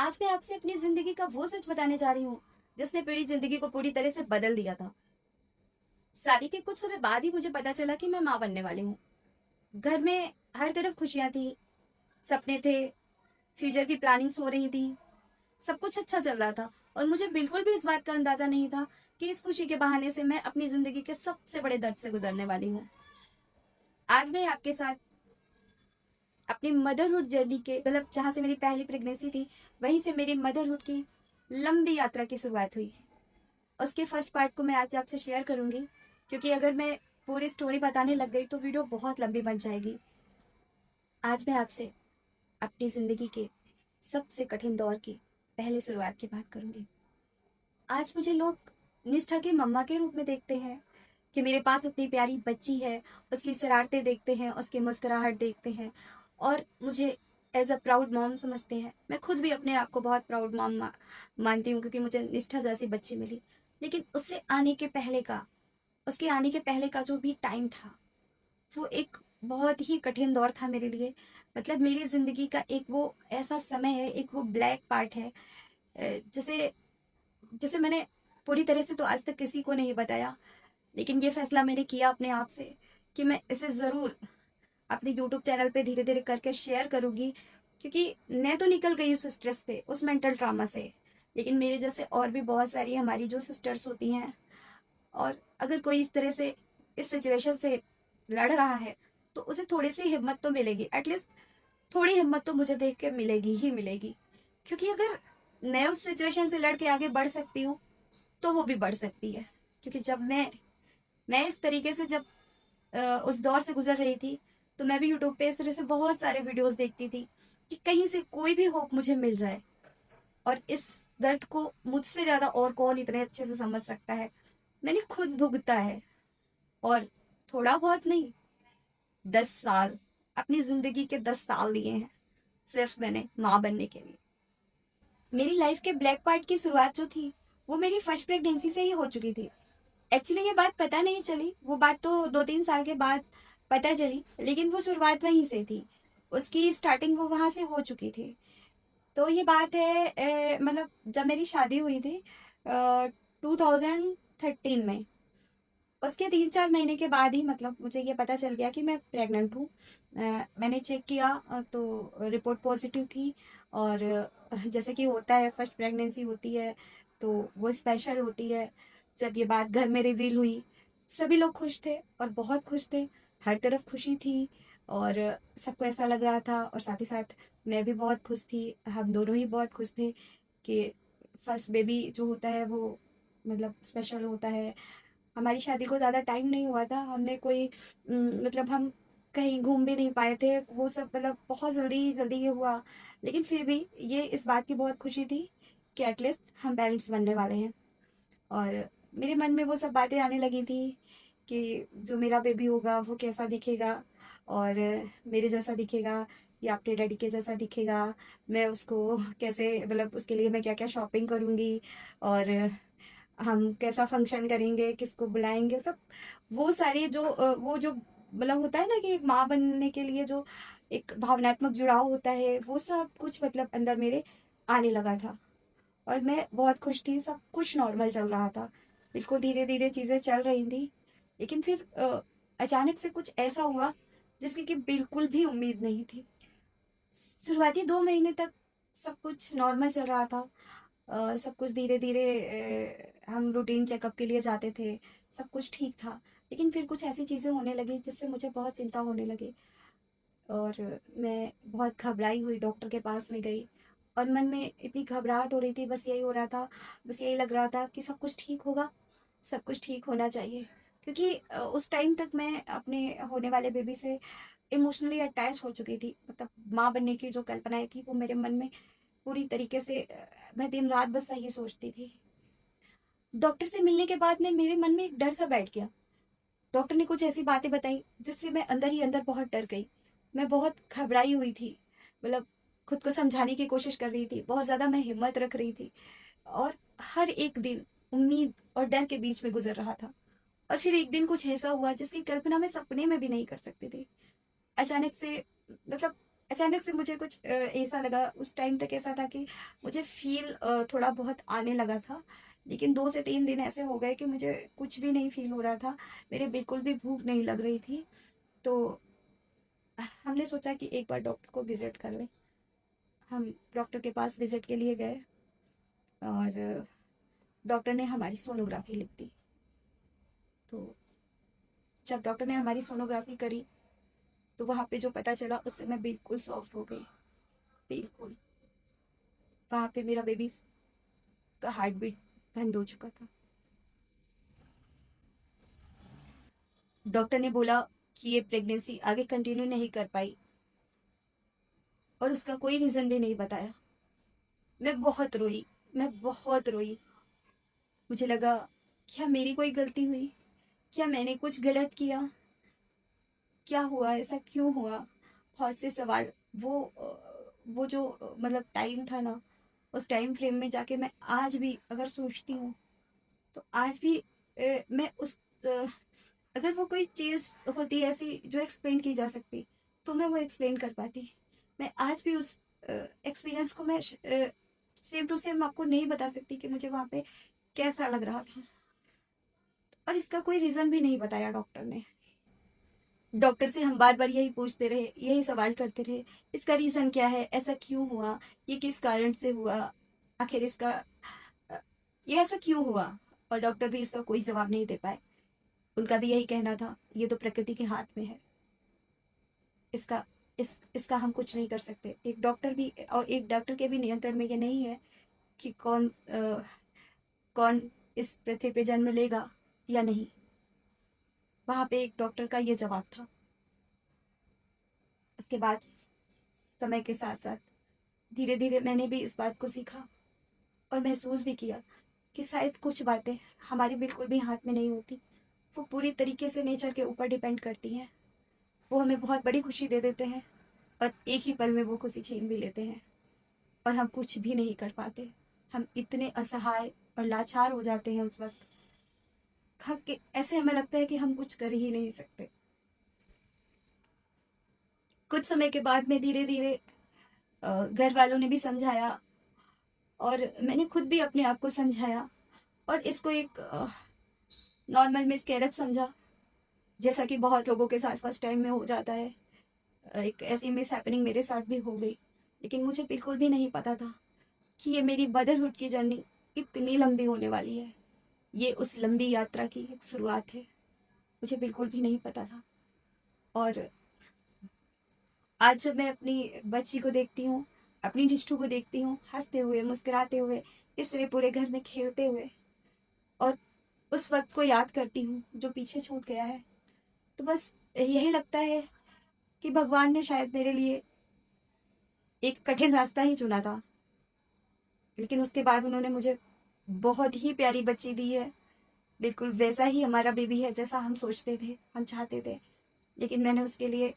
आज मैं आपसे अपनी जिंदगी का वो सच बताने जा रही हूँ जिसने मेरी जिंदगी को पूरी तरह से बदल दिया था। शादी के कुछ समय बाद ही मुझे पता चला कि मैं माँ बनने वाली हूँ। घर में हर तरफ खुशियां थी, सपने थे, फ्यूचर की प्लानिंग्स हो रही थी, सब कुछ अच्छा चल रहा था और मुझे बिल्कुल भी इस बात का अंदाजा नहीं था कि इस खुशी के बहाने से मैं अपनी जिंदगी के सबसे बड़े दर्द से गुजरने वाली हूँ। आज मैं आपके साथ अपनी मदरहुड जर्नी के जहाँ से मेरी पहली प्रेगनेंसी थी, वहीं से मेरी मदरहुड की लंबी यात्रा की शुरुआत हुई। उसके फर्स्ट पार्ट को मैं आज आपसे शेयर करूंगी, क्योंकि अगर मैं पूरी स्टोरी बताने लग गई तो वीडियो बहुत लंबी बन जाएगी। आज मैं आपसे अपनी जिंदगी के सबसे कठिन दौर की पहली शुरुआत की बात करूंगी। आज मुझे लोग निष्ठा की मम्मा के रूप में देखते हैं कि मेरे पास इतनी प्यारी बच्ची है, उसकी शरारतें देखते हैं, उसकी मुस्कुराहट देखते हैं और मुझे एज अ प्राउड मॉम समझते हैं। मैं खुद भी अपने आप को बहुत प्राउड मॉम मानती हूँ, क्योंकि मुझे निष्ठा जैसी बच्ची मिली। लेकिन उसके आने के पहले का जो भी टाइम था, वो एक बहुत ही कठिन दौर था मेरे लिए। मेरी जिंदगी का एक वो ऐसा समय है, एक वो ब्लैक पार्ट है, जिसे जिसे मैंने पूरी तरह से तो आज तक किसी को नहीं बताया। लेकिन ये फैसला मैंने किया अपने आप से कि मैं इसे जरूर अपने यूट्यूब चैनल पे धीरे धीरे करके शेयर करूंगी, क्योंकि मैं तो निकल गई उस स्ट्रेस से, उस मेंटल ट्रामा से। लेकिन मेरे जैसे और भी बहुत सारी हमारी जो सिस्टर्स होती हैं, और अगर कोई इस तरह से इस सिचुएशन से लड़ रहा है तो उसे थोड़ी सी हिम्मत तो मिलेगी, एटलीस्ट थोड़ी हिम्मत तो मुझे देख के मिलेगी ही मिलेगी। क्योंकि अगर मैं उस सिचुएशन से लड़ के आगे बढ़ सकती हूँ तो वो भी बढ़ सकती है। क्योंकि जब मैं इस तरीके से जब उस दौर से गुजर रही थी, तो मैं भी यूट्यूब पे इस तरह से बहुत सारे वीडियोस देखती थी कि कहीं से कोई भी होप मुझे मिल जाए। और इस दर्द को मुझसे ज्यादा और कौन इतने अच्छे से समझ सकता है। मैंने खुद भुगता है, और थोड़ा बहुत नहीं, 10 साल, अपनी जिंदगी के 10 साल दिए हैं सिर्फ मैंने माँ बनने के लिए। मेरी लाइफ के ब्लैक पार्ट की शुरुआत जो थी, वो मेरी फर्स्ट प्रेगनेंसी से ही हो चुकी थी। एक्चुअली ये बात पता नहीं चली, वो बात तो 2-3 साल के बाद पता चली, लेकिन वो शुरुआत वहीं से थी, उसकी स्टार्टिंग वो वहां से हो चुकी थी। तो ये बात है जब मेरी शादी हुई थी 2013 में, उसके 3-4 महीने के बाद ही मुझे ये पता चल गया कि मैं प्रेग्नेंट हूँ। मैंने चेक किया तो रिपोर्ट पॉजिटिव थी। और जैसे कि होता है, फर्स्ट प्रेगनेंसी होती है तो वो स्पेशल होती है। जब ये बात घर में रिवील हुई, सभी लोग खुश थे और बहुत खुश थे, हर तरफ खुशी थी। और सबको ऐसा लग रहा था, और साथ ही साथ मैं भी बहुत खुश थी, हम दोनों ही बहुत खुश थे कि फर्स्ट बेबी जो होता है वो स्पेशल होता है। हमारी शादी को ज़्यादा टाइम नहीं हुआ था, हमने कोई हम कहीं घूम भी नहीं पाए थे, वो सब बहुत जल्दी जल्दी ये हुआ। लेकिन फिर भी ये इस बात की बहुत खुशी थी कि एटलीस्ट हम पेरेंट्स बनने वाले हैं। और मेरे मन में वो सब बातें आने लगी थी कि जो मेरा बेबी होगा वो कैसा दिखेगा, और मेरे जैसा दिखेगा या अपने डैडी के जैसा दिखेगा। मैं उसको कैसे उसके लिए मैं क्या क्या शॉपिंग करूँगी, और हम कैसा फंक्शन करेंगे, किसको बुलाएंगे, वो सारी जो वो जो होता है ना कि एक माँ बनने के लिए जो एक भावनात्मक जुड़ाव होता है, वो सब कुछ अंदर मेरे आने लगा था। और मैं बहुत खुश थी, सब कुछ नॉर्मल चल रहा था, बिल्कुल धीरे धीरे चीजें चल रही थी। लेकिन फिर अचानक से कुछ ऐसा हुआ जिसकी कि बिल्कुल भी उम्मीद नहीं थी। शुरुआती 2 महीने तक सब कुछ नॉर्मल चल रहा था। सब कुछ धीरे धीरे हम रूटीन चेकअप के लिए जाते थे, सब कुछ ठीक था। लेकिन फिर कुछ ऐसी चीजें होने लगी जिससे मुझे बहुत चिंता होने लगी, और मैं बहुत घबराई हुई डॉक्टर के पास में गई। और मन में इतनी घबराहट हो रही थी, बस यही हो रहा था, बस यही लग रहा था कि सब कुछ ठीक होगा, सब कुछ ठीक होना चाहिए। क्योंकि उस टाइम तक मैं अपने होने वाले बेबी से इमोशनली अटैच हो चुकी थी। माँ बनने की जो कल्पनाएं थी वो मेरे मन में पूरी तरीके से मैं दिन रात बस वही सोचती थी। डॉक्टर से मिलने के बाद में मेरे मन में एक डर सा बैठ गया। डॉक्टर ने कुछ ऐसी बातें बताई जिससे मैं अंदर ही अंदर बहुत डर गई। मैं बहुत घबराई हुई थी, मतलब खुद को समझाने की कोशिश कर रही थी, बहुत ज्यादा मैं हिम्मत रख रही थी। और हर एक दिन उम्मीद और डर के बीच में गुजर रहा था। और फिर एक दिन कुछ ऐसा हुआ जिसकी कल्पना मैं सपने में भी नहीं कर सकती थी। अचानक से मतलब अचानक से मुझे कुछ ऐसा लगा, उस टाइम तक ऐसा था कि मुझे फील थोड़ा बहुत आने लगा था, लेकिन 2 से 3 दिन ऐसे हो गए कि मुझे कुछ भी नहीं फील हो रहा था। मेरे बिल्कुल भी भूख नहीं लग रही थी। तो हमने सोचा कि एक बार डॉक्टर को विजिट कर लें। हम डॉक्टर के पास विजिट के लिए गए और डॉक्टर ने हमारी सोनोग्राफी लिख दी। तो जब डॉक्टर ने हमारी सोनोग्राफी करी तो वहाँ पे जो पता चला उससे मैं बिल्कुल सॉफ्ट हो गई। बिल्कुल, वहाँ पे मेरा बेबी का हार्ट बीट बंद हो चुका था। डॉक्टर ने बोला कि ये प्रेगनेंसी आगे कंटिन्यू नहीं कर पाई, और उसका कोई रीज़न भी नहीं बताया। मैं बहुत रोई, मैं बहुत रोई। मुझे लगा, क्या मेरी कोई गलती हुई? क्या मैंने कुछ गलत किया? क्या हुआ? ऐसा क्यों हुआ? बहुत से सवाल। वो जो मतलब टाइम था ना, उस टाइम फ्रेम में जाके मैं आज भी अगर सोचती हूँ तो आज भी मैं अगर वो कोई चीज़ होती ऐसी जो एक्सप्लेन की जा सकती तो मैं वो एक्सप्लेन कर पाती। मैं आज भी उस एक्सपीरियंस को मैं सेम टू सेम आपको नहीं बता सकती कि मुझे वहाँ पे कैसा लग रहा था। और इसका कोई रीज़न भी नहीं बताया डॉक्टर ने। डॉक्टर से हम बार बार यही पूछते रहे, यही सवाल करते रहे, इसका रीज़न क्या है? ऐसा क्यों हुआ? ये किस कारण से हुआ? आखिर इसका अ, ये ऐसा क्यों हुआ? और डॉक्टर भी इसका कोई जवाब नहीं दे पाए। उनका भी यही कहना था, ये तो प्रकृति के हाथ में है। इसका इसका हम कुछ नहीं कर सकते। एक डॉक्टर के भी नियंत्रण में ये नहीं है कि कौन इस पृथ्वी पे जन्म लेगा या नहीं। वहां पे एक डॉक्टर का ये जवाब था। उसके बाद समय के साथ साथ धीरे धीरे मैंने भी इस बात को सीखा और महसूस भी किया कि शायद कुछ बातें हमारी बिल्कुल भी हाथ में नहीं होती। वो पूरी तरीके से नेचर के ऊपर डिपेंड करती हैं। वो हमें बहुत बड़ी खुशी दे देते हैं और एक ही पल में वो खुशी छीन भी लेते हैं, और हम कुछ भी नहीं कर पाते। हम इतने असहाय और लाचार हो जाते हैं उस वक्त, कि ऐसे हमें लगता है कि हम कुछ कर ही नहीं सकते। कुछ समय के बाद में धीरे धीरे घर वालों ने भी समझाया और मैंने खुद भी अपने आप को समझाया, और इसको एक नॉर्मल मिसकैरेज समझा, जैसा कि बहुत लोगों के साथ फर्स्ट टाइम में हो जाता है। एक ऐसी मिस हैपनिंग मेरे साथ भी हो गई, लेकिन मुझे बिल्कुल भी नहीं पता था कि ये मेरी मदरहुड की जर्नी इतनी लंबी होने वाली है। ये उस लंबी यात्रा की एक शुरुआत है। मुझे बिल्कुल भी नहीं पता था। और आज जब मैं अपनी बच्ची को देखती हूँ, अपनी जिष्टू को देखती हूँ हंसते हुए, मुस्कुराते हुए, इस तरह पूरे घर में खेलते हुए, और उस वक्त को याद करती हूँ जो पीछे छूट गया है, तो बस यही लगता है कि भगवान ने शायद मेरे लिए एक कठिन रास्ता ही चुना था। लेकिन उसके बाद उन्होंने मुझे बहुत ही प्यारी बच्ची दी है। बिल्कुल वैसा ही हमारा बेबी है जैसा हम सोचते थे, हम चाहते थे। लेकिन मैंने उसके लिए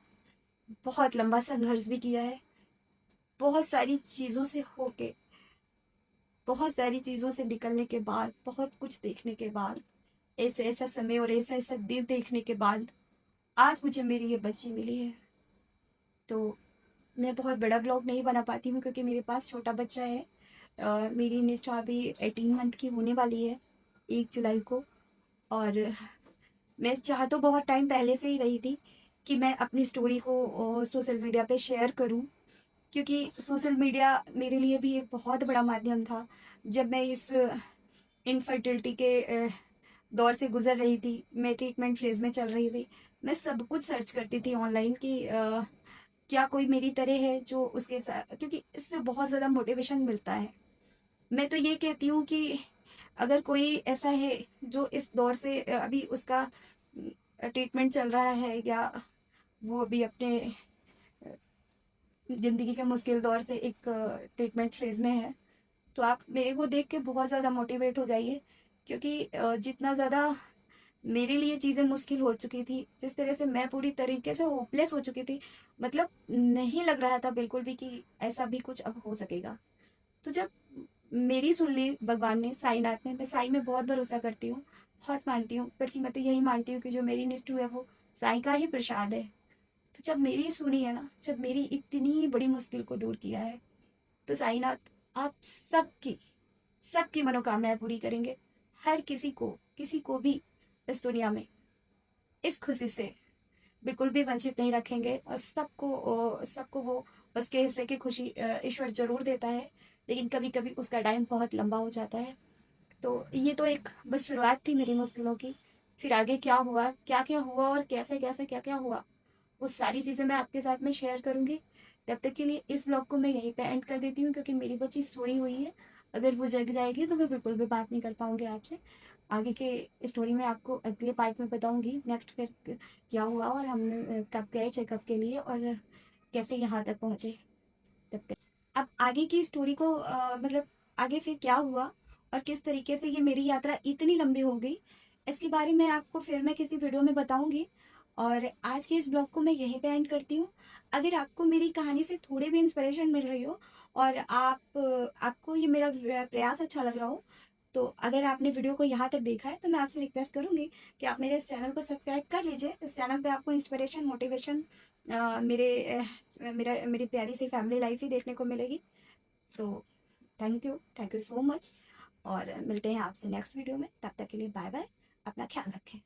बहुत लंबा संघर्ष भी किया है। बहुत सारी चीज़ों से होके, बहुत सारी चीज़ों से निकलने के बाद, बहुत कुछ देखने के बाद, ऐसे ऐसा समय और ऐसा ऐसा दिन देखने के बाद आज मुझे मेरी ये बच्ची मिली है। तो मैं बहुत बड़ा ब्लॉग नहीं बना पाती हूँ क्योंकि मेरे पास छोटा बच्चा है। मेरी निष्ठा अभी 18 मंथ की होने वाली है 1 जुलाई को। और मैं चाह तो बहुत टाइम पहले से ही रही थी कि मैं अपनी स्टोरी को सोशल मीडिया पे शेयर करूं, क्योंकि सोशल मीडिया मेरे लिए भी एक बहुत बड़ा माध्यम था। जब मैं इस इनफर्टिलिटी के दौर से गुजर रही थी, मैं ट्रीटमेंट फेज में चल रही थी, मैं सब कुछ सर्च करती थी ऑनलाइन कि क्या कोई मेरी तरह है जो उसके साथ, क्योंकि इससे बहुत ज़्यादा मोटिवेशन मिलता है। मैं तो ये कहती हूँ कि अगर कोई ऐसा है जो इस दौर से अभी उसका ट्रीटमेंट चल रहा है, या वो अभी अपने ज़िंदगी के मुश्किल दौर से एक ट्रीटमेंट फेज में है, तो आप मेरे को देख के बहुत ज़्यादा मोटिवेट हो जाइए। क्योंकि जितना ज़्यादा मेरे लिए चीज़ें मुश्किल हो चुकी थी, जिस तरह से मैं पूरी तरीके से होपलेस हो चुकी थी, मतलब नहीं लग रहा था बिल्कुल भी कि ऐसा भी कुछ अब हो सकेगा। तो जब मेरी सुन ली भगवान ने, साईनाथ ने, मैं साई में बहुत भरोसा करती हूँ, बहुत मानती हूँ, बल्कि मैं तो यही मानती हूँ कि जो मेरी निष्ठु है वो साई का ही प्रसाद है। तो जब मेरी सुनी है ना, जब मेरी इतनी बड़ी मुश्किल को दूर किया है, तो साईनाथ आप सबकी मनोकामनाएं पूरी करेंगे। हर किसी को भी इस दुनिया में इस खुशी से बिल्कुल भी वंचित नहीं रखेंगे, और सबको वो उसके हिस्से की खुशी ईश्वर जरूर देता है, लेकिन कभी कभी उसका टाइम बहुत लंबा हो जाता है। तो ये तो एक बस शुरुआत थी मेरी मुश्किलों की। फिर आगे क्या क्या हुआ और कैसे कैसे क्या क्या हुआ, वो सारी चीज़ें मैं आपके साथ में शेयर करूंगी। तब तक के लिए इस ब्लॉग को मैं यहीं पे एंड कर देती हूँ, क्योंकि मेरी बच्ची सोई हुई है। अगर वो जग जाएगी तो मैं बिल्कुल भी बात नहीं कर पाऊंगी आपसे। आगे के स्टोरी में आपको अगले पार्ट में बताऊंगी नेक्स्ट फिर क्या हुआ, और हम कब गए चेकअप के लिए, और कैसे यहाँ तक पहुँचे। तब तक अब आगे की स्टोरी को मतलब आगे फिर क्या हुआ और किस तरीके से ये मेरी यात्रा इतनी लंबी हो गई, इसके बारे में आपको फिर मैं किसी वीडियो में बताऊंगी। और आज के इस ब्लॉग को मैं यहीं पे एंड करती हूँ। अगर आपको मेरी कहानी से थोड़ी भी इंस्पिरेशन मिल रही हो, और आपको ये मेरा प्रयास अच्छा लग रहा हो, तो अगर आपने वीडियो को यहाँ तक देखा है तो मैं आपसे रिक्वेस्ट करूंगी कि आप मेरे इस चैनल को सब्सक्राइब कर लीजिए। इस चैनल पे आपको इंस्पिरेशन, मोटिवेशन, मेरी प्यारी सी फैमिली लाइफ ही देखने को मिलेगी। तो थैंक यू सो मच, और मिलते हैं आपसे नेक्स्ट वीडियो में। तब तक के लिए बाय बाय, अपना ख्याल रखें।